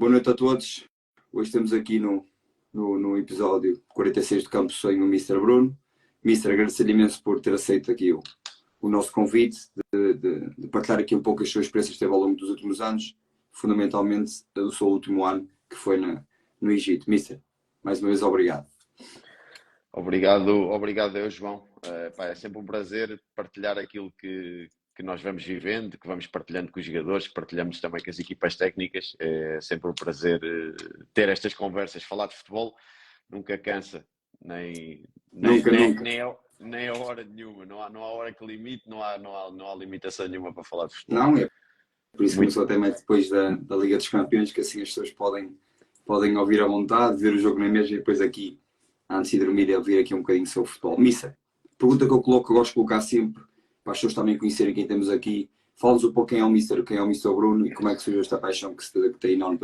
Boa noite a todos. Hoje estamos aqui no episódio 46 do Campo Sonho, o Mr. Bruno. Mr., agradecer imenso por ter aceito aqui o nosso convite, de partilhar aqui um pouco as suas experiências que teve ao longo dos últimos anos, fundamentalmente do seu último ano, que foi no Egito. Mr., mais uma vez, obrigado. Obrigado eu, João. É sempre um prazer partilhar aquilo que nós vamos vivendo, que vamos partilhando com os jogadores, que partilhamos também com as equipas técnicas. É sempre um prazer ter estas conversas. Falar de futebol nunca cansa, nem a hora nenhuma. Não há hora que limite, não há limitação nenhuma para falar de futebol. Não, é por isso que começou até mais depois da Liga dos Campeões, que assim as pessoas podem ouvir à vontade, ver o jogo na mesma e depois aqui, antes de dormir, ouvir aqui um bocadinho sobre o futebol. Missa, pergunta que eu gosto de colocar sempre, para as pessoas também conhecerem quem temos aqui. Fala-nos um pouco quem é o Mister, quem é o Mr. Bruno e como é que surgiu esta paixão que tem enorme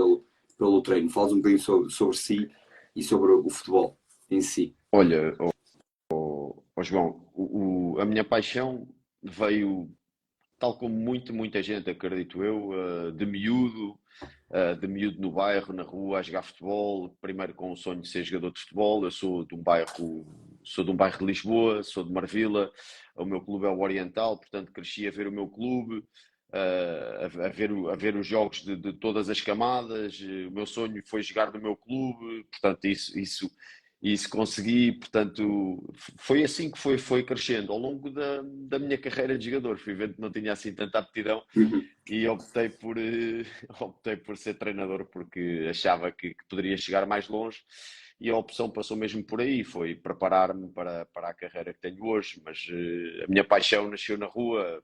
pelo treino. Fala-nos um bocadinho sobre si e sobre o futebol em si. Olha, João, a minha paixão veio, tal como muita gente, acredito eu, de miúdo no bairro, na rua, a jogar futebol, primeiro com o sonho de ser jogador de futebol. Eu sou de um bairro de Lisboa, sou de Marvila, o meu clube é o Oriental, portanto cresci a ver o meu clube, a ver os jogos de todas as camadas. O meu sonho foi jogar no meu clube, portanto isso consegui, portanto, foi assim que foi crescendo ao longo da minha carreira de jogador. Fui vendo que não tinha assim tanta aptidão e optei por ser treinador, porque achava que poderia chegar mais longe, e a opção passou mesmo por aí, foi preparar-me para a carreira que tenho hoje. Mas a minha paixão nasceu na rua.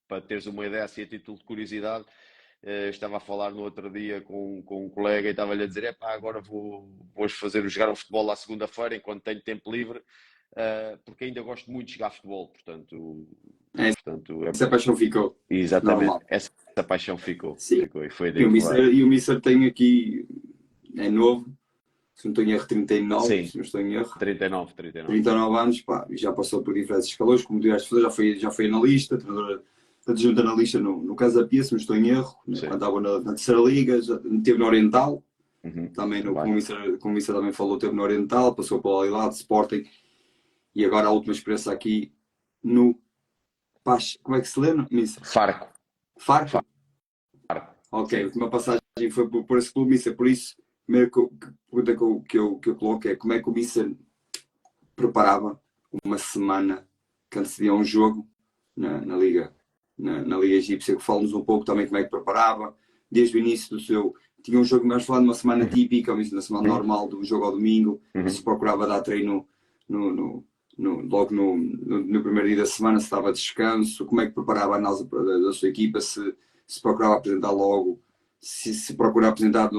Para teres uma ideia, assim, a título de curiosidade, estava a falar no outro dia com um colega e estava-lhe a dizer: agora vou jogar um futebol à segunda-feira, enquanto tenho tempo livre, porque ainda gosto muito de jogar futebol, portanto... Essa paixão ficou. Exatamente, Normal. essa paixão ficou. Sim. E foi E daí que veio. o Mister tem aqui, é novo, se não estou em erro, 39, Sim, se não estou em erro. 39. 39 anos, pá, já passou por diferentes escalões, como tiveste a fazer, já foi analista, treinador adjunto analista no Casa Pia, se não estou em erro, né? Quando estava na terceira liga, já esteve no Oriental, também como o Mister também falou, esteve no Oriental, passou pelo Al-Hilal, Sporting, e agora a última experiência aqui no como é que se lê, Mister? Farco. Ok, Sim. a última passagem foi por esse clube, Mister, por isso, a primeira pergunta que eu coloco é: como é que o Mister preparava uma semana que antecedia um jogo na Liga Egípcia? Que fala-nos um pouco também como é que preparava, desde o início do seu... Tinha um jogo, mas falando de uma semana típica, na semana normal, do jogo ao domingo, se procurava dar treino logo no primeiro dia da semana, se estava de descanso, como é que preparava a análise da sua equipa, se procurava apresentar logo, se procurava apresentar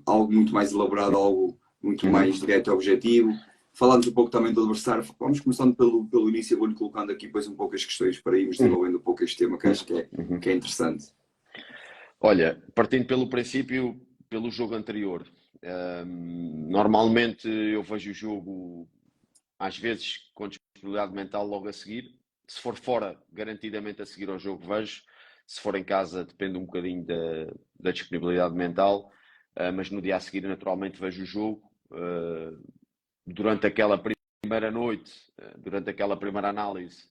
algo muito mais elaborado, algo muito mais direto e objetivo. Falando um pouco também do adversário, vamos começando pelo início. Eu vou-lhe colocando aqui depois um pouco as questões para irmos desenvolvendo um pouco este tema, que acho que é interessante. Olha, partindo pelo princípio, pelo jogo anterior, normalmente eu vejo o jogo, às vezes, com disponibilidade mental logo a seguir. Se for fora, garantidamente a seguir ao jogo vejo. Se for em casa, depende um bocadinho da disponibilidade mental, mas no dia a seguir, naturalmente, vejo o jogo. Durante aquela primeira noite, durante aquela primeira análise,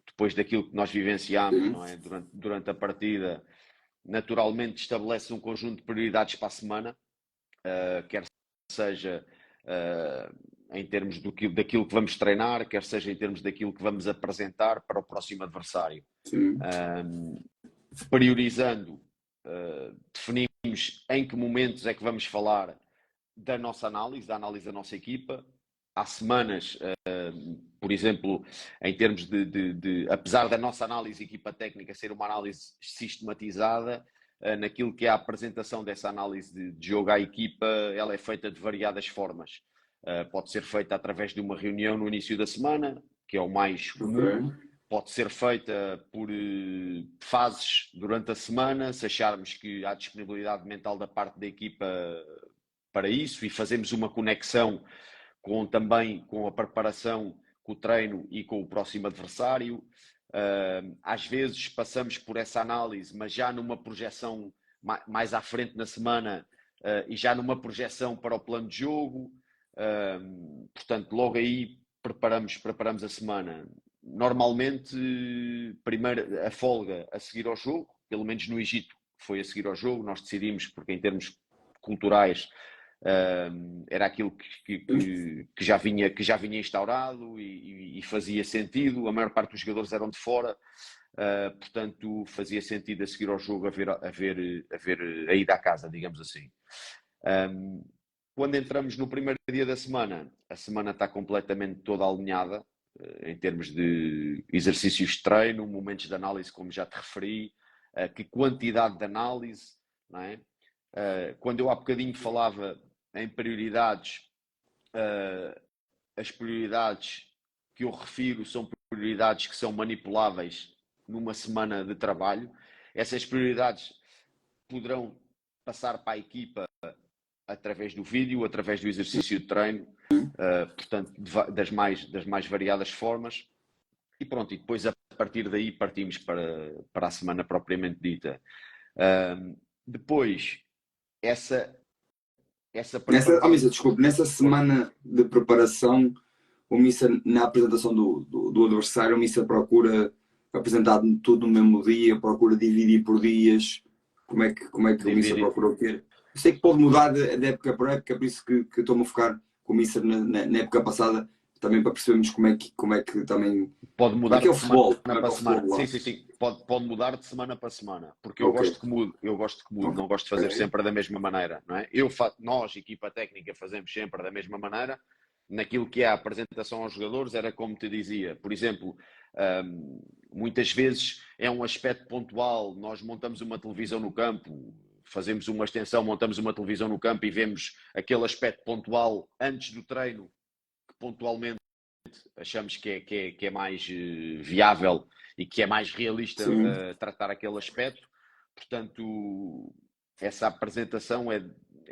depois daquilo que nós vivenciámos, não é? Durante a partida, naturalmente estabelece um conjunto de prioridades para a semana, quer seja em termos daquilo que vamos treinar, quer seja em termos daquilo que vamos apresentar para o próximo adversário. Priorizando, definimos em que momentos é que vamos falar da nossa análise, da análise da nossa equipa. Há semanas, por exemplo, em termos apesar da nossa análise equipa técnica ser uma análise sistematizada, naquilo que é a apresentação dessa análise de jogo à equipa, ela é feita de variadas formas. Pode ser feita através de uma reunião no início da semana, que é o mais comum. Pode ser feita por fases durante a semana, se acharmos que há disponibilidade mental da parte da equipa para isso, e fazemos uma conexão também com a preparação, com o treino e com o próximo adversário. Às vezes passamos por essa análise, mas já numa projeção mais à frente na semana e já numa projeção para o plano de jogo. Portanto, logo aí preparamos a semana. Normalmente, primeiro a folga a seguir ao jogo, pelo menos no Egito foi a seguir ao jogo, nós decidimos, porque em termos culturais era aquilo que já vinha instaurado e fazia sentido. A maior parte dos jogadores eram de fora, portanto fazia sentido a seguir ao jogo haver a ida à casa, digamos assim. Quando entramos no primeiro dia da semana, a semana está completamente toda alinhada em termos de exercícios de treino, momentos de análise, como já te referi, que quantidade de análise, não é? Quando eu há bocadinho falava em prioridades, as prioridades que eu refiro são prioridades que são manipuláveis numa semana de trabalho. Essas prioridades poderão passar para a equipa através do vídeo, através do exercício de treino, portanto, das mais variadas formas. E pronto, e depois a partir daí partimos para a semana propriamente dita. Depois, essa preparação... Desculpe, nessa semana de preparação, o Mister, na apresentação do adversário, o Mister procura apresentar tudo no mesmo dia, procura dividir por dias. Como é que o Mister procura ter? Eu sei que pode mudar de época para época, por isso que estou-me a focar com o Mister na época passada, também para percebermos como é que também... Pode mudar de semana para semana. Sim. Pode mudar de semana para semana, porque eu gosto que mude, não gosto de fazer sempre da mesma maneira, não é? Nós, equipa técnica, fazemos sempre da mesma maneira. Naquilo que é a apresentação aos jogadores, era como te dizia, por exemplo, muitas vezes é um aspecto pontual, nós montamos uma televisão no campo, fazemos uma extensão, montamos uma televisão no campo e vemos aquele aspecto pontual antes do treino, que pontualmente achamos que é mais viável e que é mais realista tratar aquele aspecto. Portanto, essa apresentação é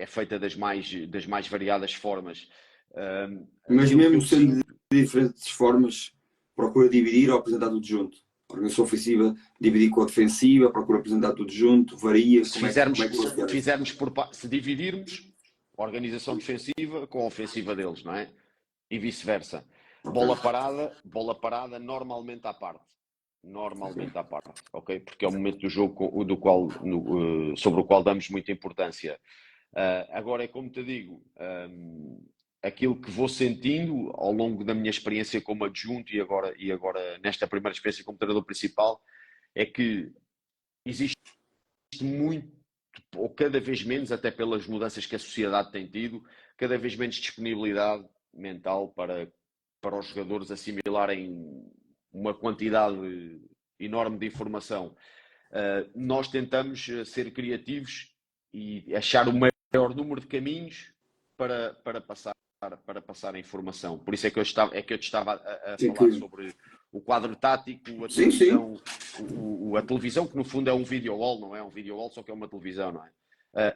feita das mais variadas formas. Mas mesmo sendo de diferentes formas, procura dividir ou apresentar tudo junto? A organização ofensiva dividir com a defensiva, procura apresentar tudo junto, varia? Se dividirmos a organização defensiva com a ofensiva deles, não é? E vice-versa. Bola parada normalmente à parte. Ok? Porque é o momento do jogo sobre o qual damos muita importância. Agora é como te digo, aquilo que vou sentindo ao longo da minha experiência como adjunto e agora nesta primeira experiência como treinador principal, é que existe muito, ou cada vez menos, até pelas mudanças que a sociedade tem tido, cada vez menos disponibilidade mental para os jogadores assimilarem uma quantidade enorme de informação. Nós tentamos ser criativos e achar o maior número de caminhos para passar a informação. Por isso é que eu te estava a falar sobre o quadro tático, a televisão, a televisão, que no fundo é um video wall, não é um video wall, só que é uma televisão, não é?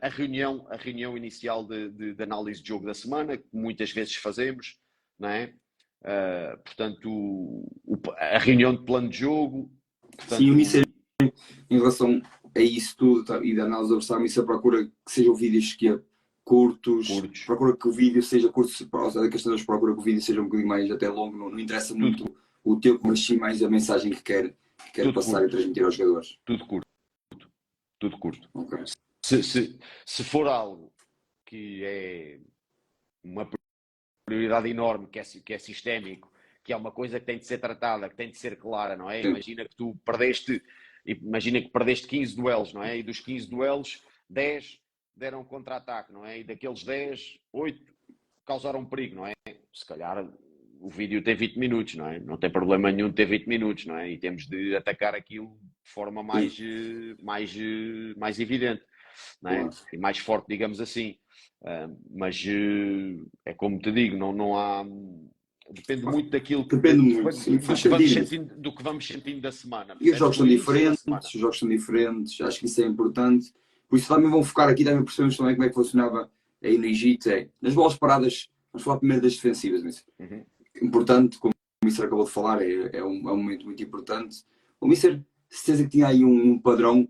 A reunião inicial de análise de jogo da semana, que muitas vezes fazemos, não é? Portanto, a reunião de plano de jogo. Portanto, sim, o Mister, em relação a isso tudo e da análise do adversário, o Mister procura que sejam vídeos curtos, procura que o vídeo seja curto, a questão das procura que o vídeo seja um bocadinho mais até longo, não interessa muito o tempo, mas sim mais a mensagem que quer passar e transmitir aos jogadores. Tudo curto. Okay. Se for algo que é uma prioridade enorme, que é sistémico, que é uma coisa que tem de ser tratada, que tem de ser clara, não é? Sim. Imagina que perdeste 15 duelos, não é? E dos 15 duelos, 10 deram contra-ataque, não é? E daqueles 10, 8 causaram perigo, não é? Se calhar o vídeo tem 20 minutos, não é? Não tem problema nenhum de ter 20 minutos, não é? E temos de atacar aquilo de forma mais evidente, não é? E mais forte, digamos assim. Mas é como te digo, não há... Depende muito daquilo que... do que vamos sentindo da semana. E os jogos são diferentes, acho que isso é importante. Por isso também vão focar aqui, também percebemos também como é que funcionava aí no Egito. Nas bolas paradas, vamos falar primeiro das defensivas. Mas importante, como o Mister acabou de falar, é um momento muito importante. O Mister, certeza que tinha aí um padrão,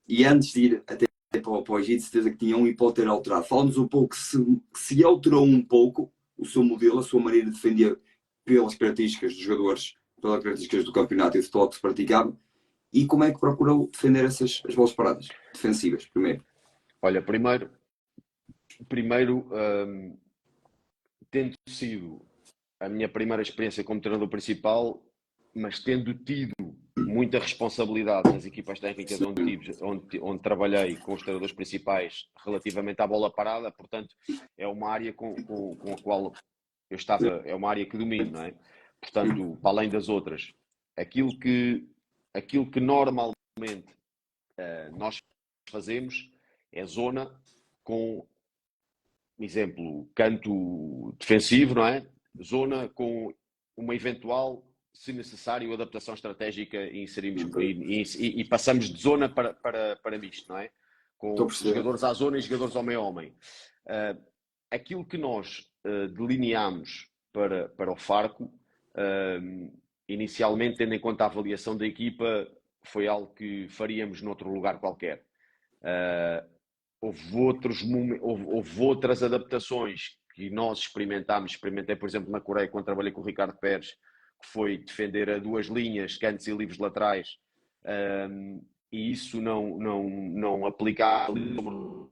e antes de ir até para o Egito, certeza que tinha um e pode ter alterado. Fala-nos um pouco se alterou um pouco o seu modelo, a sua maneira de defender pelas características dos jogadores, pelas características do campeonato e do futebol que se praticava, e como é que procurou defender as bolas paradas defensivas, primeiro? Olha, primeiro tendo sido a minha primeira experiência como treinador principal, mas tendo tido muita responsabilidade nas equipas técnicas onde trabalhei com os treinadores principais relativamente à bola parada, portanto, é uma área com a qual eu estava, é uma área que domino, não é? Portanto, para além das outras, aquilo que normalmente nós fazemos é zona com, exemplo, canto defensivo, não é? Zona com uma eventual, se necessário, adaptação estratégica e inserimos e passamos de zona para misto, não é? Com jogadores à zona e jogadores ao meio homem. Aquilo que nós delineámos para o Farco, inicialmente, tendo em conta a avaliação da equipa, foi algo que faríamos noutro lugar qualquer. Houve outras adaptações que nós experimentámos. Experimentei, por exemplo, na Coreia, quando trabalhei com o Ricardo Pérez, que foi defender a duas linhas, cantos e livres laterais, e isso não aplicar um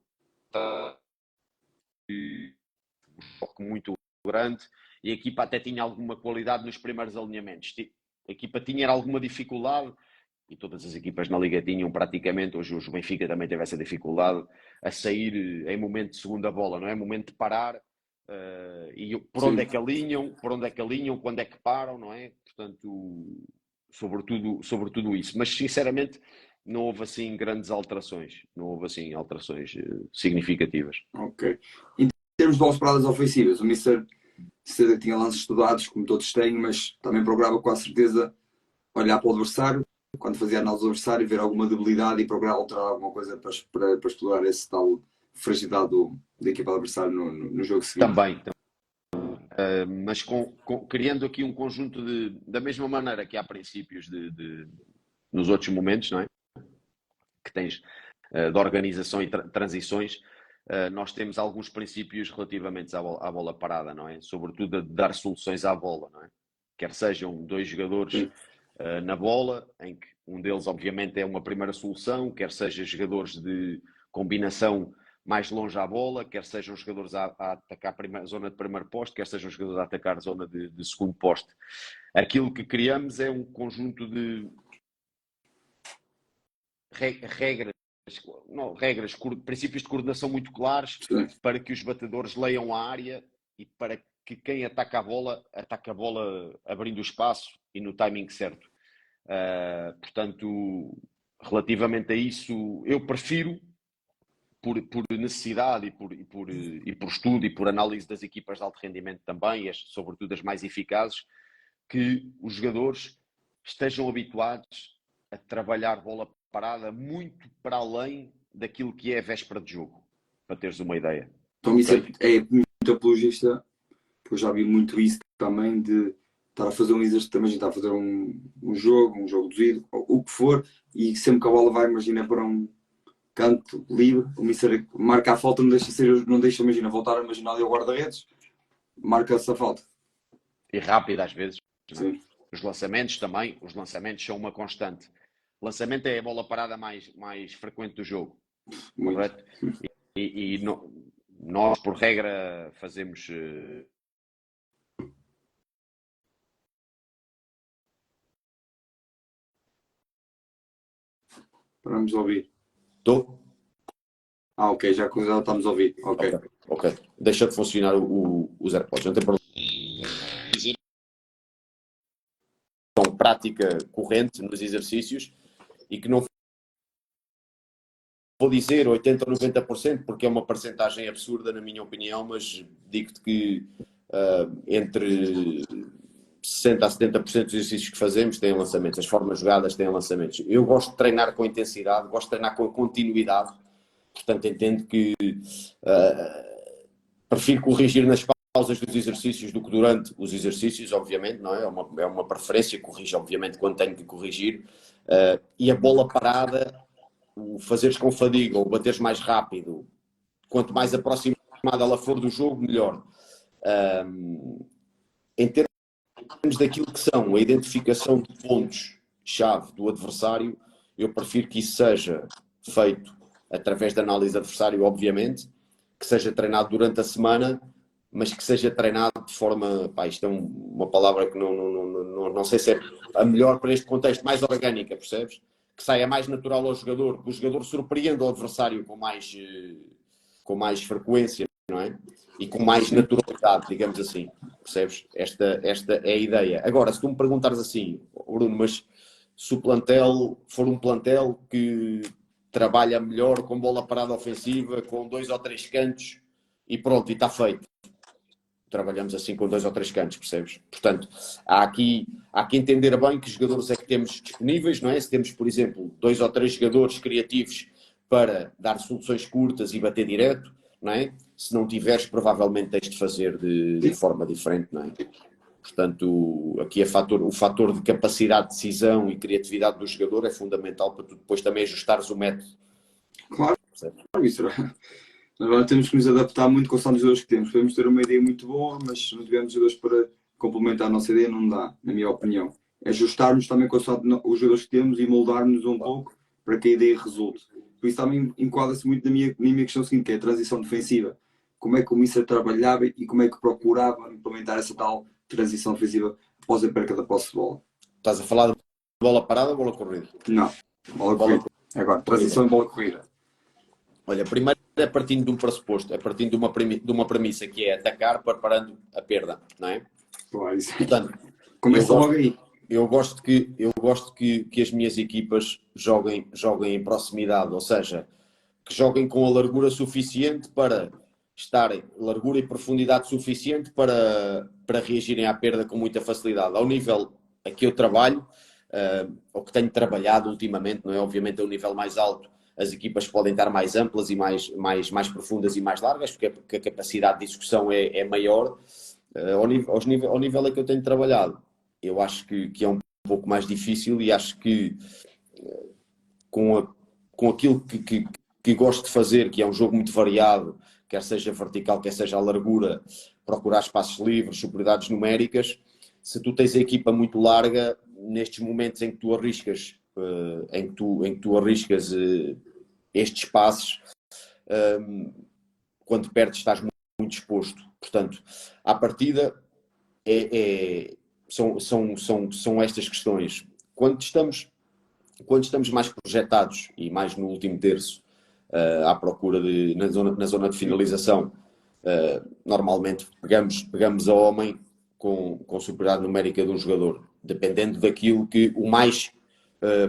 foco muito grande, e a equipa até tinha alguma qualidade nos primeiros alinhamentos. A equipa tinha alguma dificuldade, e todas as equipas na Liga tinham praticamente, hoje o Benfica também teve essa dificuldade, a sair em momento de segunda bola, não é? Momento de parar, e por onde é que alinham, quando é que param, não é? Portanto, sobretudo isso. Mas, sinceramente, não houve assim grandes alterações, significativas. Ok. Em termos de bolas paradas ofensivas, o Mister certeza que tinha lances estudados, como todos têm, mas também procurava com a certeza olhar para o adversário, quando fazia análise do adversário, ver alguma debilidade e procurar alterar alguma coisa para explorar esse tal fragilidade da equipa adversária no jogo seguinte. Também. Mas criando aqui um conjunto da mesma maneira que há princípios nos outros momentos, não é? Que tens de organização e transições, nós temos alguns princípios relativamente à bola parada, não é? Sobretudo a dar soluções à bola, não é? Quer sejam dois jogadores na bola, em que um deles obviamente é uma primeira solução, quer sejam jogadores de combinação mais longe à bola, quer sejam jogadores a atacar a zona de primeiro poste, quer sejam jogadores a atacar a zona de segundo poste. Aquilo que criamos é um conjunto de princípios de coordenação muito claros, para que os batedores leiam a área e para que quem ataca a bola abrindo o espaço e no timing certo. Portanto, relativamente a isso, eu prefiro, por necessidade e por estudo e por análise das equipas de alto rendimento também, sobretudo as mais eficazes, que os jogadores estejam habituados a trabalhar bola parada muito para além daquilo que é a véspera de jogo, para teres uma ideia. Então isso é muito apologista, porque eu já vi muito isso também, de estar a fazer um exercício, também está a fazer um jogo reduzido, o que for, e sempre que a bola vai, imagina, para um canto livre, o Mister marca a falta, não deixa, imagina, voltar a imaginar ali o guarda-redes, marca-se a falta. E rápido às vezes. Sim. Os lançamentos são uma constante. O lançamento é a bola parada mais frequente do jogo. Muito. Correto? E nós, por regra, fazemos... Paramos a ouvir. Estou? Ok, já estamos a ouvir. Ok. Deixa de funcionar os AirPods, não tem problema. Então, prática corrente nos exercícios, e que não vou dizer 80% ou 90%, porque é uma percentagem absurda, na minha opinião, mas digo-te que entre 60% a 70% dos exercícios que fazemos têm lançamentos, as formas jogadas têm lançamentos. Eu gosto de treinar com intensidade, gosto de treinar com continuidade, portanto entendo que prefiro corrigir nas pausas dos exercícios do que durante os exercícios, obviamente, não é? É uma preferência, corrijo obviamente quando tenho que corrigir, e a bola parada o fazeres com fadiga ou bateres mais rápido, quanto mais aproximada ela for do jogo, melhor. Em termos daquilo que são a identificação de pontos-chave do adversário, eu prefiro que isso seja feito através da análise do adversário, obviamente, que seja treinado durante a semana, mas que seja treinado de forma, isto é uma palavra que não sei se é a melhor para este contexto, mais orgânica, percebes? Que saia mais natural ao jogador, que o jogador surpreenda o adversário com mais frequência, não é? E com mais naturalidade, digamos assim, percebes? Esta é a ideia. Agora, se tu me perguntares assim, Bruno, mas se o plantel for um plantel que trabalha melhor com bola parada ofensiva, com 2 ou 3 cantos e pronto, e está feito. Trabalhamos assim com 2 ou 3 cantos, percebes? Portanto, há que entender bem que jogadores é que temos disponíveis, não é? Se temos, por exemplo, 2 ou 3 jogadores criativos para dar soluções curtas e bater direto, não é? Se não tiveres, provavelmente tens de fazer de forma diferente, não é? Portanto, aqui o fator de capacidade de decisão e criatividade do jogador é fundamental para tu depois também ajustares o método. Claro, isso. Agora temos que nos adaptar muito com os jogadores que temos. Podemos ter uma ideia muito boa, mas se não tivermos jogadores para complementar a nossa ideia, não dá, na minha opinião. É ajustarmos também com os jogadores que temos e moldarmos um pouco para que a ideia resulte. Por isso também enquadra-se muito na minha questão seguinte, que é a transição defensiva. Como é que o Mister trabalhava e como é que procurava implementar essa tal transição defensiva após a perca da posse de bola. Estás a falar de bola parada ou bola corrida? Não, bola corrida. Agora, transição e bola corrida. Olha, primeiro é partindo de um pressuposto, é partindo de uma premissa que é atacar preparando a perda, não é? Claro, isso. Portanto, começa logo aí. Eu gosto que as minhas equipas joguem em proximidade, ou seja, que joguem com a largura suficiente para estarem, largura e profundidade suficiente para reagirem à perda com muita facilidade. Ao nível a que eu trabalho, ou que tenho trabalhado ultimamente, não é? Obviamente é um nível mais alto, as equipas podem estar mais amplas e mais profundas e mais largas, porque a capacidade de execução é maior. Ao nível a que eu tenho trabalhado, eu acho que é um pouco mais difícil e acho que com aquilo que gosto de fazer, que é um jogo muito variado, quer seja vertical, quer seja a largura, procurar espaços livres, superioridades numéricas, se tu tens a equipa muito larga, nestes momentos em que tu arriscas, estes passos, quando perdes estás muito exposto. Portanto, à partida são estas questões. Quando estamos mais projetados e mais no último terço, à procura na zona de finalização, normalmente pegamos a homem com superioridade numérica de um jogador, dependendo daquilo que o mais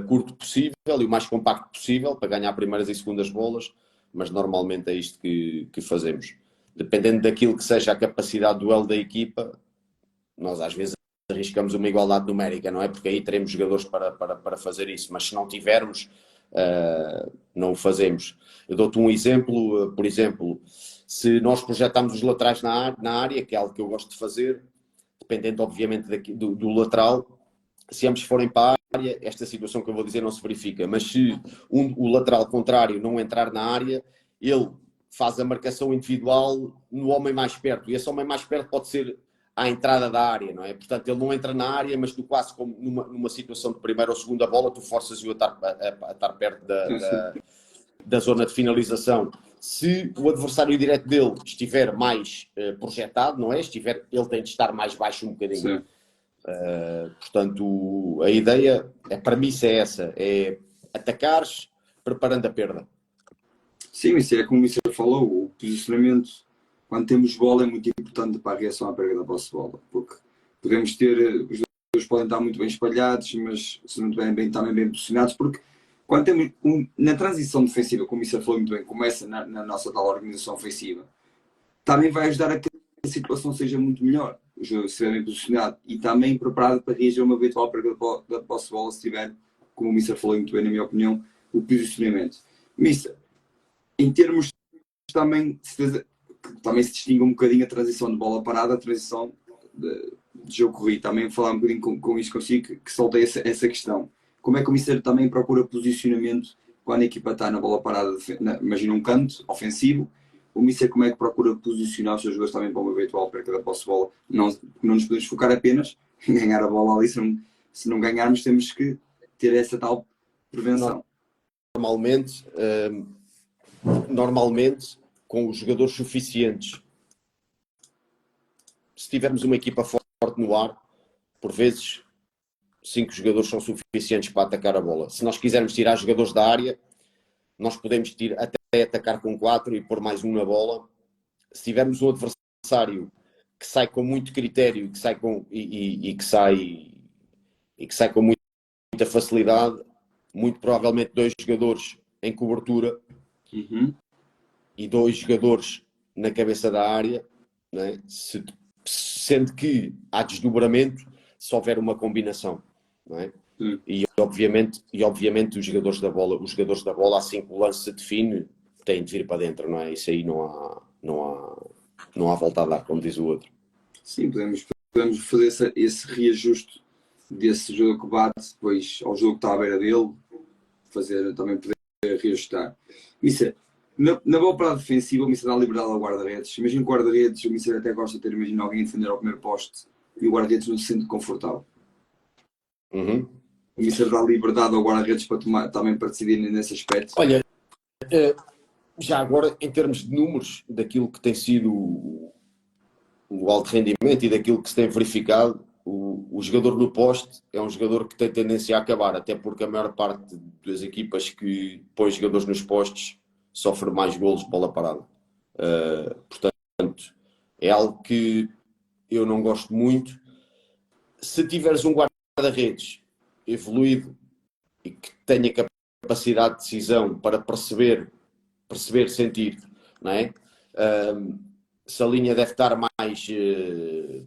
curto possível e o mais compacto possível para ganhar primeiras e segundas bolas, mas normalmente é isto que fazemos. Dependendo daquilo que seja a capacidade do duelo da equipa, nós às vezes arriscamos uma igualdade numérica, não é? Porque aí teremos jogadores para fazer isso, mas se não tivermos, não o fazemos. Eu dou-te um exemplo, por exemplo, se nós projetarmos os laterais na área, que é algo que eu gosto de fazer, dependendo obviamente do lateral, se ambos forem para a área, esta situação que eu vou dizer não se verifica, mas se o lateral contrário não entrar na área, ele faz a marcação individual no homem mais perto, e esse homem mais perto pode ser à entrada da área, não é? Portanto, ele não entra na área, mas tu quase como numa situação de primeira ou segunda bola, tu forças-o a estar perto da zona de finalização. Se o adversário direto dele estiver mais projetado, não é? Ele tem de estar mais baixo um bocadinho. Portanto, a ideia, a premissa é essa, é atacares preparando a perda. Sim, isso é como o Mister falou, o posicionamento, quando temos bola, é muito importante para a reação à perda da posse de bola, porque podemos ter, os jogadores podem estar muito bem espalhados, mas se não estiverem também bem posicionados, porque quando temos, na transição defensiva, como o Mister falou muito bem, começa na nossa tal organização ofensiva, também vai ajudar a que a situação seja muito melhor, o jogador estiver bem posicionado e também preparado para reagir a uma eventual perda da posse de bola, se tiver, como o Mister falou muito bem, na minha opinião, o posicionamento. Mister, em termos também, também se distingue um bocadinho a transição de bola parada, a transição de jogo corrido. Também falar um bocadinho com isto consigo, que soltei essa questão. Como é que o Mister também procura posicionamento quando a equipa está na bola parada, imagina um canto ofensivo, o Mister como é que procura posicionar os seus jogadores também para uma eventual perca da posse de bola? Não nos podemos focar apenas em ganhar a bola ali, se não ganharmos temos que ter essa tal prevenção. Normalmente com os jogadores suficientes, se tivermos uma equipa forte no ar, por vezes 5 jogadores são suficientes para atacar a bola. Se nós quisermos tirar jogadores da área, nós podemos até atacar com 4 e pôr mais um na bola. Se tivermos um adversário que sai com muito critério e que sai com muita facilidade, muito provavelmente 2 jogadores em cobertura e 2 jogadores na cabeça da área, né? Sendo que há desdobramento se houver uma combinação, não é? E obviamente os jogadores da bola, assim que o lance se define, têm de vir para dentro, não é? Isso aí não há volta a dar, como diz o outro. Sim, podemos fazer esse reajuste desse jogo que bate depois ao jogo que está à beira dele, também poder reajustar. Mister, na bola parada defensiva, o Mister dá liberdade ao guarda-redes. Imagina que o guarda-redes, o Mister até gosta de ter, imagina alguém a defender ao primeiro poste e o guarda-redes não se sente confortável. O Mister dá liberdade ao guarda-redes também para decidir nesse aspecto. Olha, já agora, em termos de números, daquilo que tem sido o alto rendimento e daquilo que se tem verificado, o jogador no poste é um jogador que tem tendência a acabar, até porque a maior parte das equipas que põem jogadores nos postes sofre mais golos de bola parada. Portanto, é algo que eu não gosto muito. Se tiveres um guarda-redes evoluído e que tenha capacidade de decisão para perceber, sentir, não é? Se a linha deve estar mais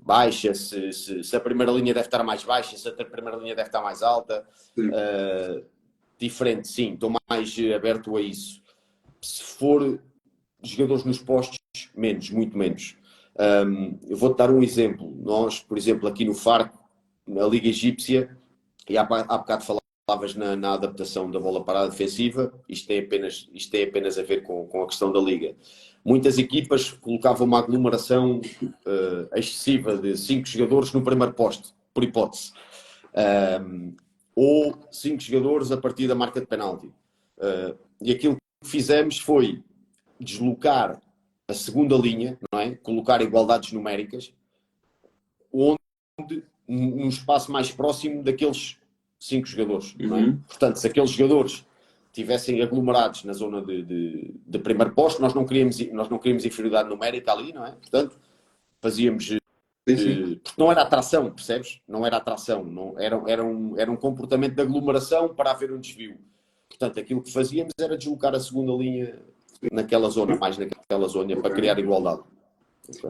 baixa, se a primeira linha deve estar mais baixa, se a primeira linha deve estar mais alta, diferente, sim, estou mais aberto a isso. Se for jogadores nos postos, muito menos. Eu vou-te dar um exemplo. Nós, por exemplo, aqui no Farco, na Liga Egípcia, e há bocado falavas na adaptação da bola parada defensiva, isto tem apenas a ver com a questão da Liga. Muitas equipas colocavam uma aglomeração excessiva de 5 jogadores no primeiro poste, por hipótese. Ou 5 jogadores a partir da marca de penalti. E aquilo que fizemos foi deslocar a segunda linha, não é? Colocar igualdades numéricas, onde num espaço mais próximo daqueles 5 jogadores. Não é? Portanto, se aqueles jogadores tivessem aglomerados na zona de primeiro posto, nós não queríamos inferioridade numérica ali, não é? Portanto, fazíamos... porque não era atração, percebes? Não era atração. Não, era um comportamento de aglomeração para haver um desvio. Portanto, aquilo que fazíamos era deslocar a segunda linha naquela zona, mais naquela zona, para criar igualdade.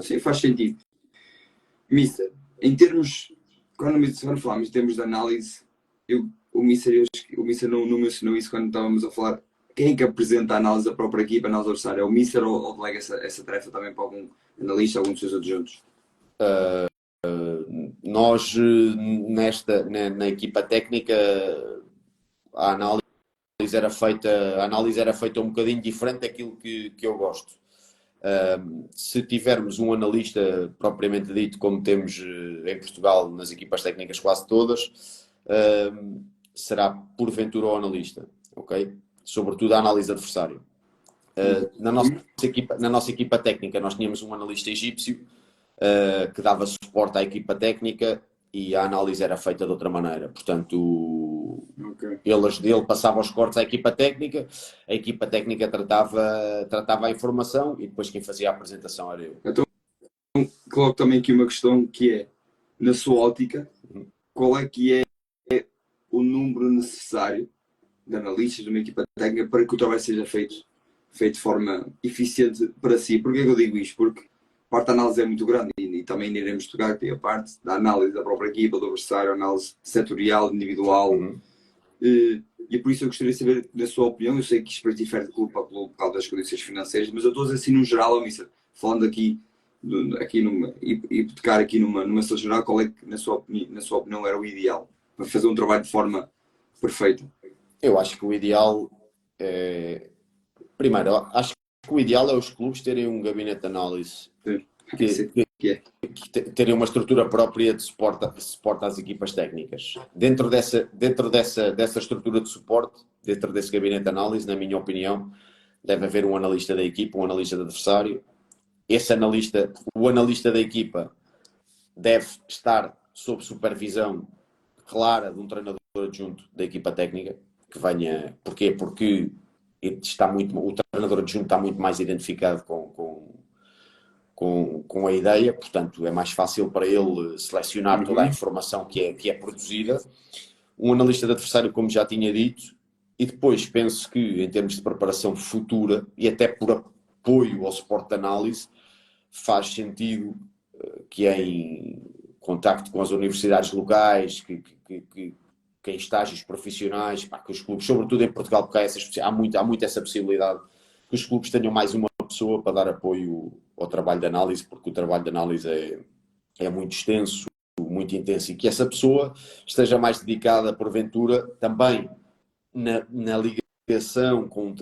Sim, faz sentido. Mister, em termos... Quando falamos em termos de análise, o Mister não mencionou isso quando estávamos a falar. Quem é que apresenta a análise da própria equipa, a análise adversária? É o Mister ou delega essa tarefa também para algum analista, algum dos seus adjuntos? Nós, na equipa técnica, a análise era feita um bocadinho diferente daquilo que eu gosto. Se tivermos um analista propriamente dito, como temos em Portugal nas equipas técnicas quase todas, será porventura o analista, ok? Sobretudo a análise adversária. Na nossa equipa técnica nós tínhamos um analista egípcio que dava suporte à equipa técnica e a análise era feita de outra maneira. Portanto, ele passava os cortes à equipa técnica, a equipa técnica tratava a informação e depois quem fazia a apresentação era eu. Então, coloco também aqui uma questão que é, na sua ótica, qual é que é o número necessário de analistas de uma equipa técnica para que o trabalho seja feito de forma eficiente para si? Porquê é que eu digo isto? Porque a parte da análise é muito grande e também iremos tocar que tem a parte da análise da própria equipa, do adversário, análise setorial, individual. E por isso eu gostaria de saber, na sua opinião, eu sei que isto difere de clube para clube por causa das condições financeiras, mas eu estou a dizer assim no geral, Mister, falando aqui e tocar aqui numa situação geral, qual é que na sua opinião era o ideal para fazer um trabalho de forma perfeita? Eu acho que o ideal primeiro, eu acho que o ideal é os clubes terem um gabinete de análise que terem uma estrutura própria de suporte às equipas técnicas. Dentro dessa estrutura de suporte, dentro desse gabinete de análise, na minha opinião, deve haver um analista da equipa, um analista do adversário. O analista da equipa deve estar sob supervisão clara de um treinador adjunto da equipa técnica, que venha... Porquê? Porque o treinador adjunto está muito mais identificado com a ideia, portanto é mais fácil para ele selecionar toda a informação que é produzida. Um analista de adversário, como já tinha dito, e depois penso que em termos de preparação futura e até por apoio ao suporte de análise, faz sentido que em contacto com as universidades locais, que em estágios profissionais, que os clubes, sobretudo em Portugal, porque há muito essa possibilidade, que os clubes tenham mais uma pessoa para dar apoio ao trabalho de análise, porque o trabalho de análise é muito extenso, muito intenso, e que essa pessoa esteja mais dedicada, porventura, também na ligação com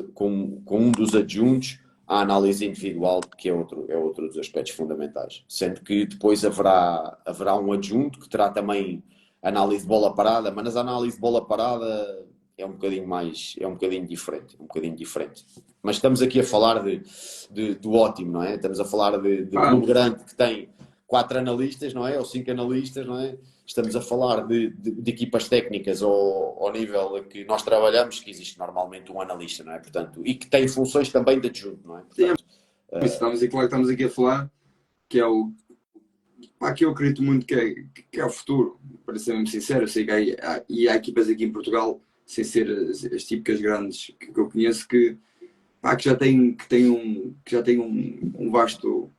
um dos adjuntos à análise individual, que é outro dos aspectos fundamentais. Sendo que depois haverá um adjunto que terá também análise de bola parada, mas a análise de bola parada é um bocadinho diferente. Mas estamos aqui a falar do ótimo, não é? Estamos a falar de clube grande que tem 4 analistas, não é? Ou 5 analistas, não é? Estamos a falar de equipas técnicas ao nível que nós trabalhamos, que existe normalmente um analista, não é? Portanto, e que tem funções também de adjunto, não é? Portanto, estamos aqui a falar que é o que eu acredito muito que é o futuro, para ser mesmo sincero. Eu sei que há equipas aqui em Portugal, sem ser as típicas grandes que eu conheço, que já têm um vasto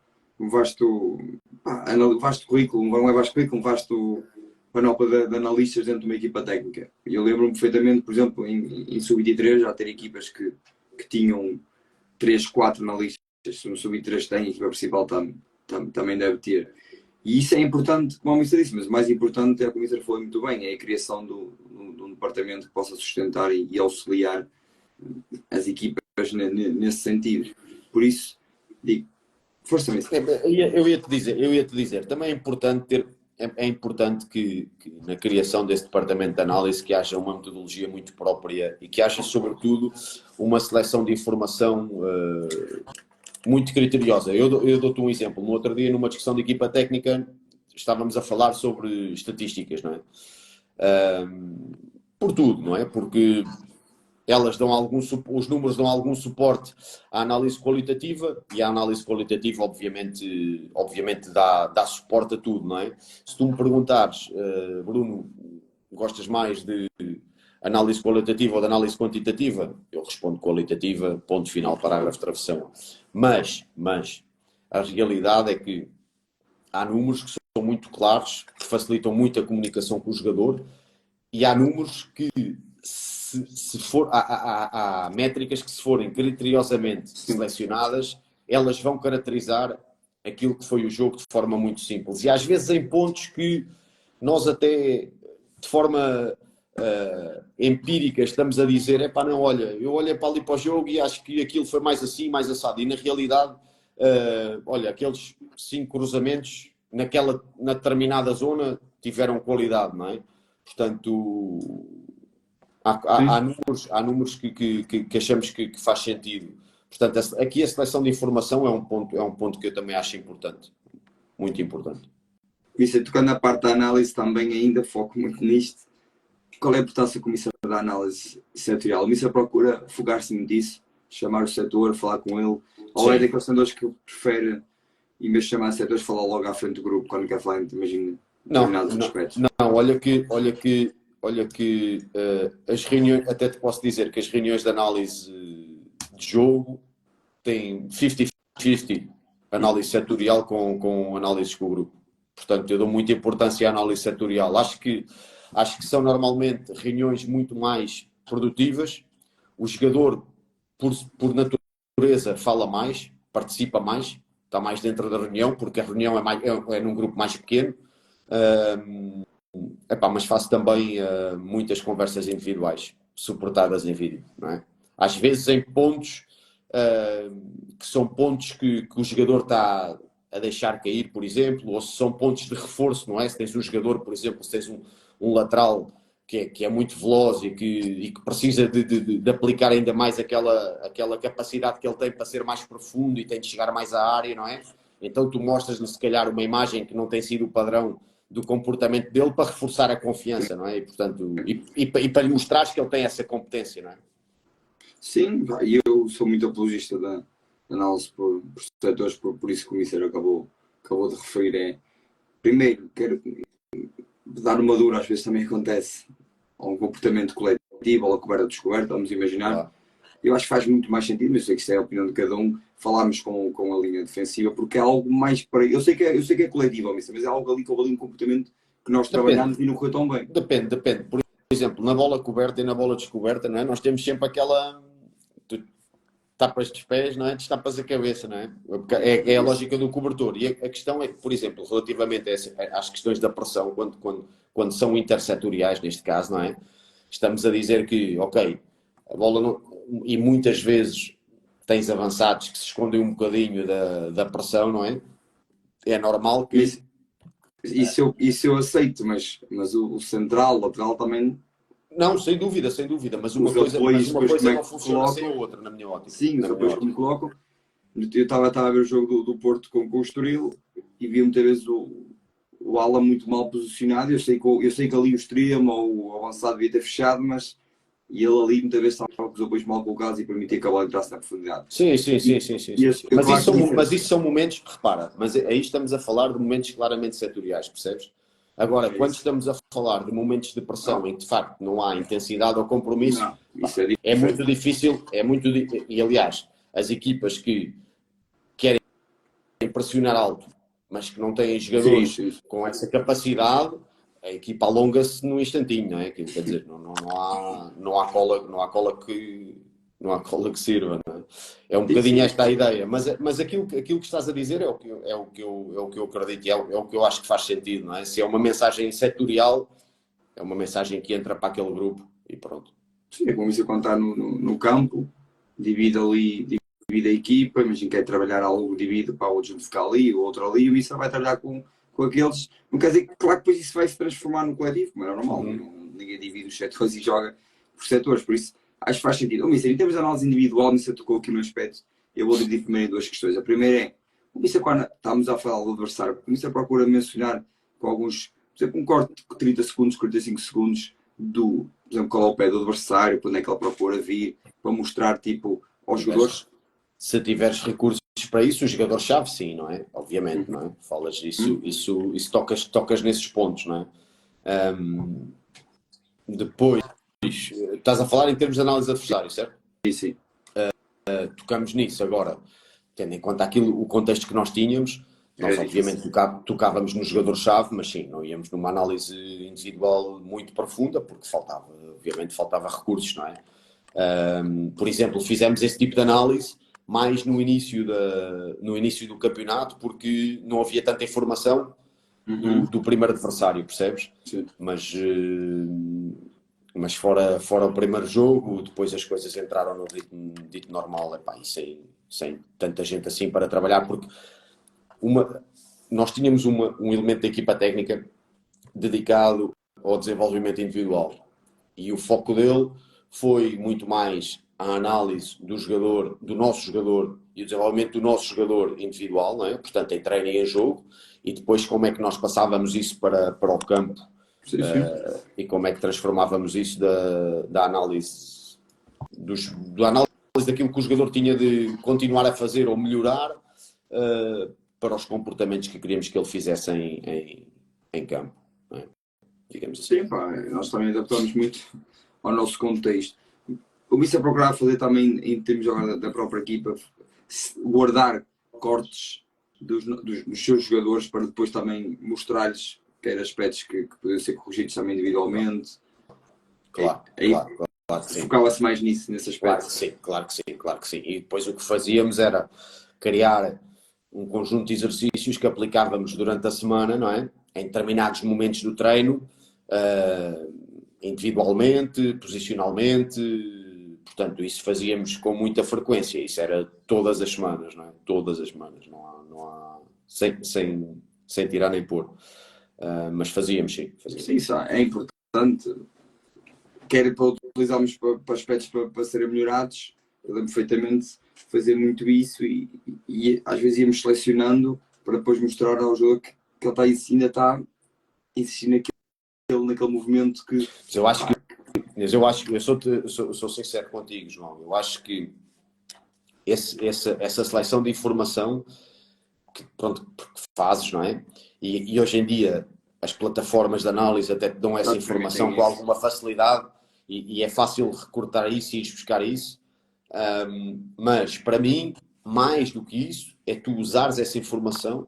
currículo, não é vasto currículo, um vasto panóplia de analistas dentro de uma equipa técnica. E eu lembro-me perfeitamente, por exemplo, em Sub-23, já ter equipas que tinham 3, 4 analistas. Se no Sub-23 tem, a equipa principal também deve ter. E isso é importante, como a Mister disse, mas o mais importante é o que o Mister falou muito bem, é a criação de um departamento que possa sustentar e auxiliar as equipas nesse sentido. Por isso, digo, força, Mister. Eu ia te dizer, também é importante que na criação desse departamento de análise que haja uma metodologia muito própria e que haja, sobretudo, uma seleção de informação muito criteriosa. Eu dou-te um exemplo. No outro dia, numa discussão de equipa técnica, estávamos a falar sobre estatísticas, não é? Por tudo, não é? Porque elas os números dão algum suporte à análise qualitativa, e a análise qualitativa obviamente dá suporte a tudo, não é? Se tu me perguntares, Bruno, gostas mais de análise qualitativa ou de análise quantitativa? Eu respondo qualitativa, ponto final, parágrafo, travessão. Mas a realidade é que há números que são muito claros, que facilitam muito a comunicação com o jogador, e há números que há métricas que, se forem criteriosamente selecionadas, elas vão caracterizar aquilo que foi o jogo de forma muito simples. E às vezes em pontos que nós até, de forma empírica, estamos a dizer, eu olhei para ali para o jogo e acho que aquilo foi mais assim, mais assado. E na realidade, aqueles 5 cruzamentos na determinada zona tiveram qualidade, não é? Portanto... Há números que achamos que faz sentido. Portanto, aqui a seleção de informação é um ponto que eu também acho importante. Muito importante. Isso, tocando na parte da análise também, ainda foco muito nisto. Qual é a importância da comissão da análise setorial? A comissão procura focar-se nisso, chamar o setor, falar com ele. Ou é daqueles setores que prefere, em vez de chamar setores, falar logo à frente do grupo, quando quer falar, imagina, determinados aspectos? Não, olha que as reuniões, até te posso dizer que as reuniões de análise de jogo têm 50-50 análise setorial com análises com o grupo. Portanto, eu dou muita importância à análise setorial. Acho que são normalmente reuniões muito mais produtivas. O jogador, por natureza, fala mais, participa mais, está mais dentro da reunião, porque a reunião é num grupo mais pequeno. Mas faço também muitas conversas individuais, suportadas em vídeo, não é? às vezes em pontos que são pontos que o jogador está a deixar cair, por exemplo, ou se são pontos de reforço, não é? Se tens um jogador, por exemplo, se tens um lateral que é muito veloz e que precisa de aplicar ainda mais aquela capacidade que ele tem para ser mais profundo e tem de chegar mais à área, não é? Então tu mostras-lhe, se calhar, uma imagem que não tem sido o padrão do comportamento dele para reforçar a confiança, não é? E, portanto, e para lhe mostrares que ele tem essa competência, não é? Sim, e eu sou muito apologista da análise por setores, por isso que o Mister acabou de referir. Primeiro, quero dar uma dura, às vezes também acontece, a um comportamento coletivo, ou a coberta descoberta, vamos imaginar. Claro. Eu acho que faz muito mais sentido, mas eu sei que isto é a opinião de cada um, falarmos com a linha defensiva, porque é algo mais para... Eu sei que é coletivo, mas é algo ali que houve ali um comportamento que nós trabalhamos e não correu tão bem. Depende. Por exemplo, na bola coberta e na bola descoberta, não é? Nós temos sempre aquela... Tu tapas os pés, não é? Destapas a cabeça, não é? É a lógica do cobertor. E a questão é que, por exemplo, relativamente às questões da pressão, quando são intersetoriais, neste caso, não é? Estamos a dizer que, ok, a bola não... E muitas vezes tens avançados que se escondem um bocadinho da pressão, não é? É normal que... Isso eu aceito, mas o central, o lateral também... Não, sem dúvida, mas uma Os coisa apoios, não depois funciona colocam... sem a outra, na minha ótica. Sim, os apoios que me colocam. Eu estava a ver o jogo do Porto com o Estoril e vi muitas vezes o ala muito mal posicionado. Eu sei que ali o extremo ou o avançado devia ter fechado, mas e ele ali muitas vezes estava com os apoios mal colocados e permitia que a bola entrasse na profundidade. Sim. Mas isso são momentos, repara, mas aí estamos a falar de momentos claramente setoriais, percebes? Agora, quando estamos a falar de momentos de pressão em que de facto não há intensidade ou compromisso, é muito difícil, e aliás, as equipas que querem pressionar alto, mas que não têm jogadores com essa capacidade, a equipa alonga-se num instantinho, não é? Quer dizer, não há cola que sirva, não é? É um bocadinho esta a ideia, mas aquilo que estás a dizer é o que eu acredito e é o que eu acho que faz sentido, não é? Se é uma mensagem setorial, é uma mensagem que entra para aquele grupo e pronto. Sim, é como isso contar no campo, divide a equipa, imagina que quer trabalhar algo, divide para o outro ficar ali, o outro ali, e o Mister vai trabalhar com aqueles. Não quer dizer que, claro, que depois isso vai se transformar no coletivo, como é normal. Ninguém divide os setores e joga por setores, por isso acho que faz sentido. Mister, em termos de análise individual, o Mister tocou aqui no aspecto. Eu vou dividir primeiro em duas questões. A primeira é, o Mister, quando estamos a falar do adversário, o Mister procura mencionar com alguns, por exemplo, um corte de 30 segundos, 45 segundos, por exemplo, qual é o pé do adversário, para onde é que ele procura vir, para mostrar tipo aos jogadores. Se tiveres recursos para isso, o jogador-chave, sim, não é? Obviamente, não é? Falas disso, isso tocas nesses pontos, não é? Depois, estás a falar em termos de análise de adversário, certo? Sim. Tocamos nisso agora, tendo em conta o contexto que nós tínhamos, nós obviamente tocávamos no jogador-chave, mas sim, não íamos numa análise individual muito profunda, porque obviamente faltava recursos, não é? Por exemplo, fizemos esse tipo de análise mais no início do campeonato, porque não havia tanta informação do primeiro adversário, percebes? Sim. Mas fora o primeiro jogo, depois as coisas entraram no ritmo dito normal, e sem tanta gente assim para trabalhar, porque nós tínhamos um elemento da equipa técnica dedicado ao desenvolvimento individual, e o foco dele foi muito mais a análise do nosso jogador e o desenvolvimento do nosso jogador individual, não é? Portanto, em treino e em jogo, e depois como é que nós passávamos isso para o campo. Sim. E como é que transformávamos isso da análise da análise daquilo que o jogador tinha de continuar a fazer ou melhorar para os comportamentos que queríamos que ele fizesse em campo, não é? Digamos assim. Sim, nós também adaptamos muito ao nosso contexto. O Mister procurava fazer também, em termos da própria equipa, guardar cortes dos seus jogadores para depois também mostrar-lhes que eram aspectos que podiam ser corrigidos também individualmente. Claro que sim. Focava-se mais nesse aspecto. Claro que sim. E depois o que fazíamos era criar um conjunto de exercícios que aplicávamos durante a semana, não é? Em determinados momentos do treino, individualmente, posicionalmente, Portanto, isso fazíamos com muita frequência. Isso era todas as semanas, não é? Todas as semanas. Não há sem tirar nem pôr. Mas fazíamos, sim. Fazíamos. Sim, isso é importante. Quer para utilizarmos para aspectos para serem melhorados. Eu lembro perfeitamente de fazer muito isso e às vezes íamos selecionando para depois mostrar ao jogador que ele ainda está a insistir naquele movimento que... Mas eu acho que eu sou sincero contigo, João. Eu acho que essa seleção de informação que fazes, não é? E hoje em dia as plataformas de análise até te dão essa informação com alguma facilidade e é fácil recortar isso e ir buscar isso. Mas para mim, mais do que isso, é tu usares essa informação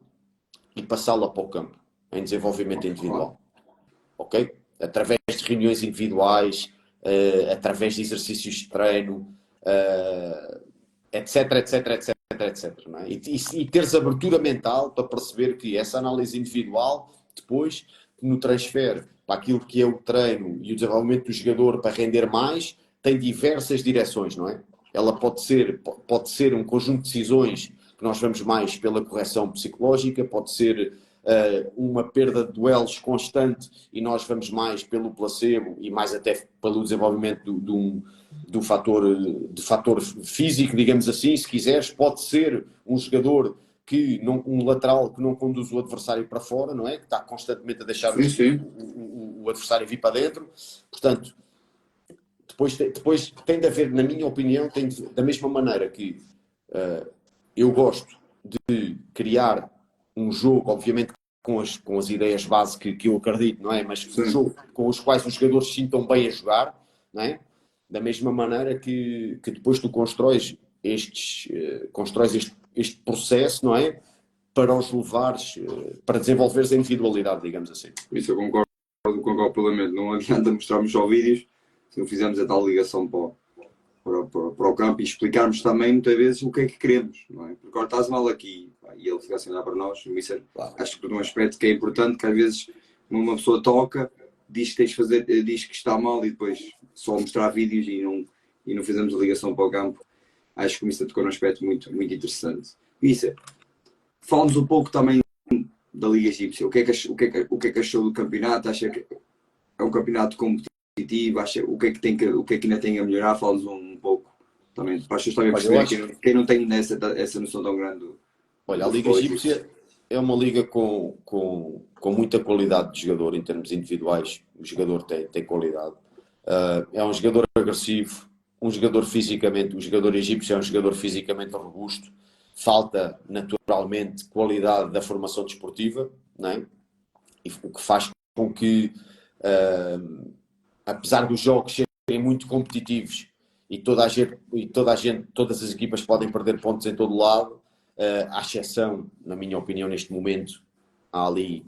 e passá-la para o campo, em desenvolvimento individual. Ok? Através de reuniões individuais, através de exercícios de treino, etc, etc, etc, etc. Não é? E teres abertura mental para perceber que essa análise individual depois no transfere para aquilo que é o treino e o desenvolvimento do jogador para render mais, tem diversas direções, não é? Ela pode ser um conjunto de decisões que nós vamos mais pela correção psicológica, pode ser uma perda de duelos constante e nós vamos mais pelo placebo e mais até pelo desenvolvimento do fator físico, digamos assim, se quiseres. Pode ser um jogador um lateral que não conduz o adversário para fora, não é? Que está constantemente a deixar o adversário vir para dentro. Portanto, depois tem de haver, na minha opinião, da mesma maneira que eu gosto de criar um jogo, obviamente com as ideias base que eu acredito, não é? Mas um jogo com os quais os jogadores se sintam bem a jogar, não é? Da mesma maneira que depois tu constróis este processo, não é? Para os levares, para desenvolveres a individualidade, digamos assim. Isso eu concordo plenamente. Não adianta mostrarmos só vídeos se não fizermos a tal ligação para o campo e explicarmos também muitas vezes o que é que queremos, não é? Porque agora estás mal aqui e ele fica assim a olhar para nós, claro. Acho que por um aspecto que é importante, que às vezes uma pessoa toca, diz que diz que está mal e depois só mostrar vídeos e não fazemos a ligação para o campo. Acho que o Mister tocou num aspecto muito, muito interessante. Mister, fala-nos um pouco também da Liga Egípcia. O que é que achou do campeonato? Acha que é um campeonato competitivo? O que é que ainda tem a melhorar? Fala-nos um pouco também, para as pessoas também perceberem quem não tem essa noção tão grande. Olha, a Liga Egípcia é uma liga com muita qualidade de jogador em termos individuais. O jogador tem qualidade. É um jogador agressivo, o jogador egípcio é um jogador fisicamente robusto. Falta, naturalmente, qualidade da formação desportiva, não é? E o que faz com que, apesar dos jogos serem muito competitivos e todas as equipas podem perder pontos em todo lado, à exceção, na minha opinião, neste momento, há ali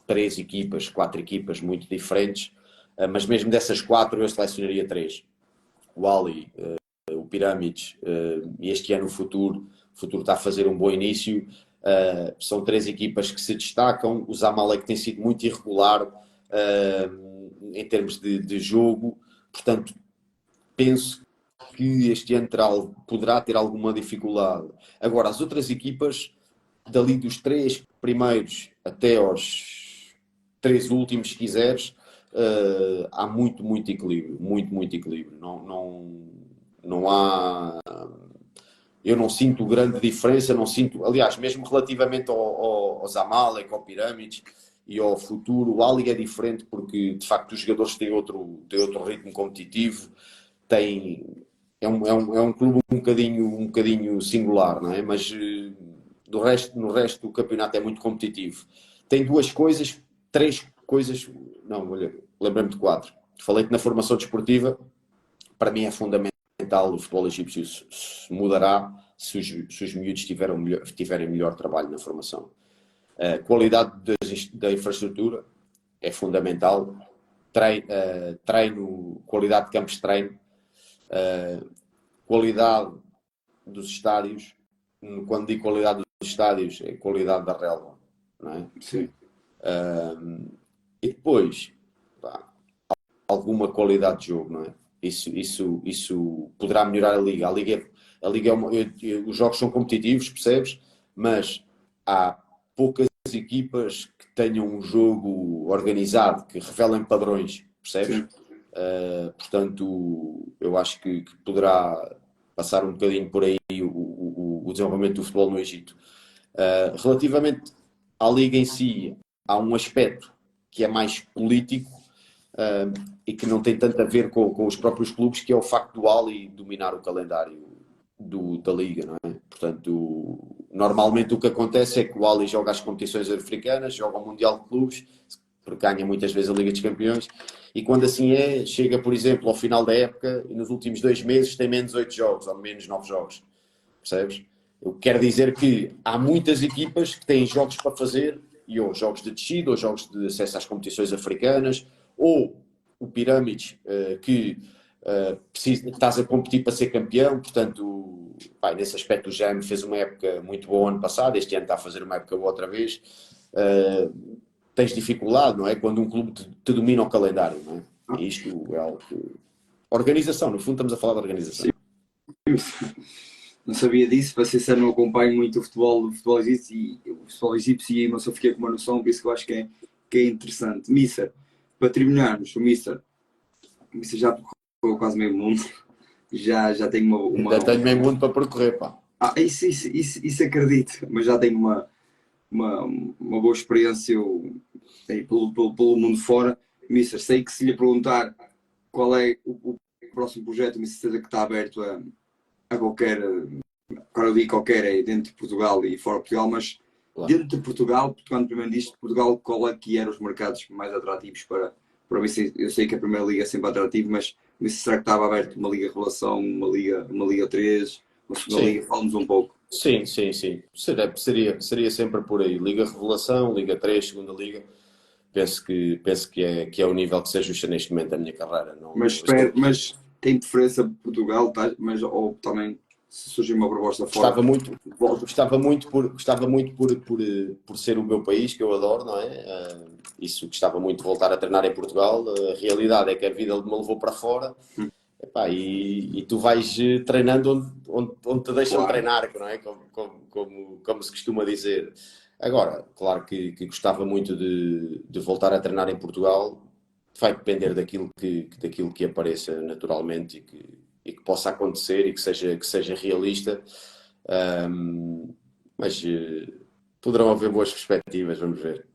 4 equipas muito diferentes, mas mesmo dessas 4 eu selecionaria 3. O Ali, o Pirâmides e este ano o Futuro está a fazer um bom início. São 3 equipas que se destacam. O Zamalek tem sido muito irregular em termos de jogo, portanto penso que este ano poderá ter alguma dificuldade. Agora, as outras equipas, dali dos 3 primeiros até aos 3 últimos, se quiseres, há muito, muito equilíbrio. Muito, muito equilíbrio. Não há... Eu não sinto grande diferença, aliás, mesmo relativamente ao Zamalek, ao Pirâmides e ao Futuro, o Ali é diferente porque, de facto, os jogadores têm outro ritmo competitivo, é um clube um bocadinho singular, não é? Mas no resto do campeonato é muito competitivo. Tem 3 coisas, não, olha, lembrei-me de 4. Falei-te na formação desportiva, para mim é fundamental. O futebol egípcio se mudará se os miúdos tiverem melhor trabalho na formação. Qualidade da infraestrutura é fundamental. Treino, qualidade de campos de treino, qualidade dos estádios. Quando digo qualidade dos estádios, é qualidade da relva, não é? Sim. E depois, alguma qualidade de jogo, não é? Isso poderá melhorar a Liga. Os jogos são competitivos, percebes? Mas há poucas equipas que tenham um jogo organizado, que revelem padrões, percebes? Sim. Portanto, eu acho que poderá passar um bocadinho por aí o desenvolvimento do futebol no Egito. Relativamente à Liga em si, há um aspecto que é mais político e que não tem tanto a ver com os próprios clubes, que é o facto do Ali dominar o calendário da Liga, não é? Portanto, normalmente o que acontece é que o Ali joga as competições africanas, joga o Mundial de Clubes, porque ganha muitas vezes a Liga dos Campeões, e quando assim é, chega, por exemplo, ao final da época e nos últimos 2 meses tem menos 8 jogos ou menos 9 jogos, percebes? Eu quero dizer que há muitas equipas que têm jogos para fazer, e ou jogos de descida, ou jogos de acesso às competições africanas, ou o Pirâmides, que estás a competir para ser campeão, portanto, pá, nesse aspecto o Jaime fez uma época muito boa ano passado, este ano está a fazer uma época boa outra vez. Tens dificuldade, não é? Quando um clube te domina o calendário, não é? Isto é algo que... Organização, no fundo estamos a falar de organização. Sim. Não sabia disso, para ser sério, não acompanho muito o futebol egípcio mas só fiquei com uma noção, por isso que eu acho que é interessante. Mister, para terminarmos, o Mister já percorreu quase meio mundo, já tenho Ainda tenho meio mundo para percorrer, pá. Isso acredito, mas já tenho uma boa experiência pelo mundo fora. Mister, sei que se lhe perguntar qual é o próximo projeto, tenho certeza que está aberto a qualquer é dentro de Portugal e fora de Portugal, mas claro, dentro de Portugal, quando primeiro diz Portugal, qual é que eram os mercados mais atrativos para mim? Eu sei que a Primeira Liga é sempre atrativa, mas será que estava aberto uma Liga Revelação, uma Liga 3, uma segunda Liga? Fala-nos um pouco. Sim. Seria sempre por aí. Liga Revelação, Liga 3, segunda Liga. Penso que é o nível que se ajusta neste momento da minha carreira. Não, mas tem preferência por Portugal, tá? Mas ou também se surgir uma proposta fora? Gostava muito por ser o meu país, que eu adoro, não é? Isso, gostava muito de voltar a treinar em Portugal. A realidade é que a vida me levou para fora. Epá, e tu vais treinando onde te deixam treinar, não é? Como se costuma dizer. Agora, claro que gostava muito de voltar a treinar em Portugal. Vai depender daquilo que apareça naturalmente e que possa acontecer e que seja realista. Mas poderão haver boas perspectivas, vamos ver.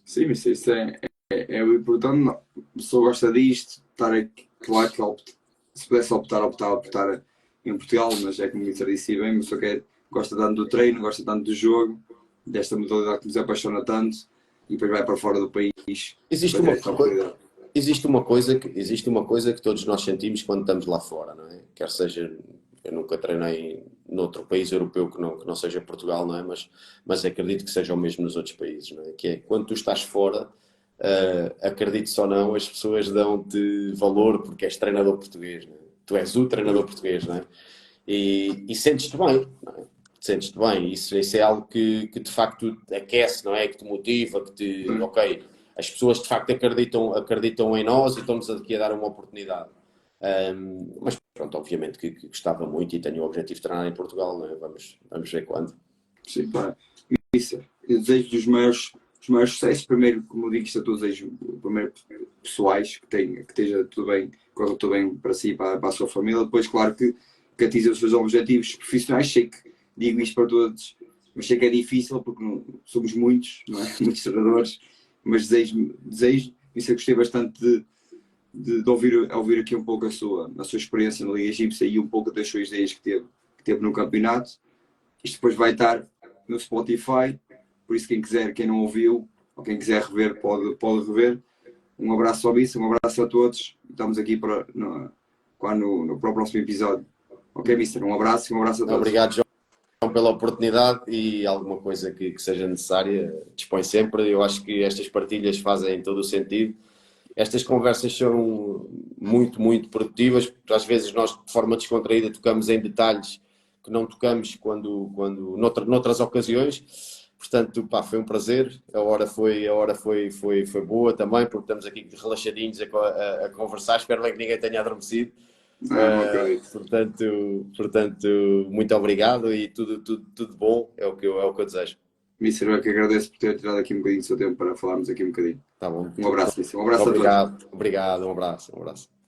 Sim, mas isso é o importante. A pessoa gosta disto, estar aqui, claro que se pudesse optar em Portugal, mas é como disse bem, mas só gosta tanto do treino, gosta tanto do jogo, desta modalidade que nos apaixona tanto, e depois vai para fora do país. Existe uma coisa que todos nós sentimos quando estamos lá fora, não é? Quer seja, eu nunca treinei noutro país europeu que não seja Portugal, não é? Mas acredito que seja o mesmo nos outros países, não é? Que é quando tu estás fora, acredites ou não, as pessoas dão-te valor porque és treinador português, não é? Tu és o treinador português, não é? E sentes-te bem, não é? Sentes-te bem, isso é algo que de facto aquece, não é? Que te motiva, ok, as pessoas de facto acreditam em nós e estão-nos aqui a dar uma oportunidade. Mas pronto, obviamente que gostava muito e tenho o objetivo de treinar em Portugal, não é? Vamos ver quando. Sim, claro. Eu desejo dos maiores sucessos. Primeiro, como eu digo, isto a todos, desejo primeiro pessoais, que esteja tudo bem, corra tudo bem para si e para a sua família. Depois, claro que atinge os seus objetivos profissionais. Sei que digo isto para todos, mas sei que é difícil porque somos muitos, não é? Muitos treinadores, mas desejo, isso eu gostei bastante de ouvir aqui um pouco a sua experiência na Liga Egípcia e um pouco das suas ideias que teve no campeonato. Isto depois vai estar no Spotify, por isso quem não ouviu ou quem quiser rever pode rever. Um abraço ao Bissa, um abraço a todos. Estamos aqui para o próximo episódio. Ok, Mister? Um abraço a todos. Obrigado, João, pela oportunidade e alguma coisa que seja necessária, dispõe sempre. Eu acho que estas partilhas fazem todo o sentido. Estas conversas são muito, muito produtivas, porque às vezes nós, de forma descontraída, tocamos em detalhes que não tocamos noutras ocasiões. Portanto, pá, foi um prazer. A hora foi boa também, porque estamos aqui relaxadinhos a conversar. Espero bem que ninguém tenha adormecido. Não acredito. Portanto, muito obrigado e tudo bom, é o que eu desejo. Mister, eu é que agradeço por ter tirado aqui um bocadinho do seu tempo para falarmos aqui um bocadinho. Tá bom. Um abraço, Mister. Um Muito abraço a todos. obrigado, um abraço.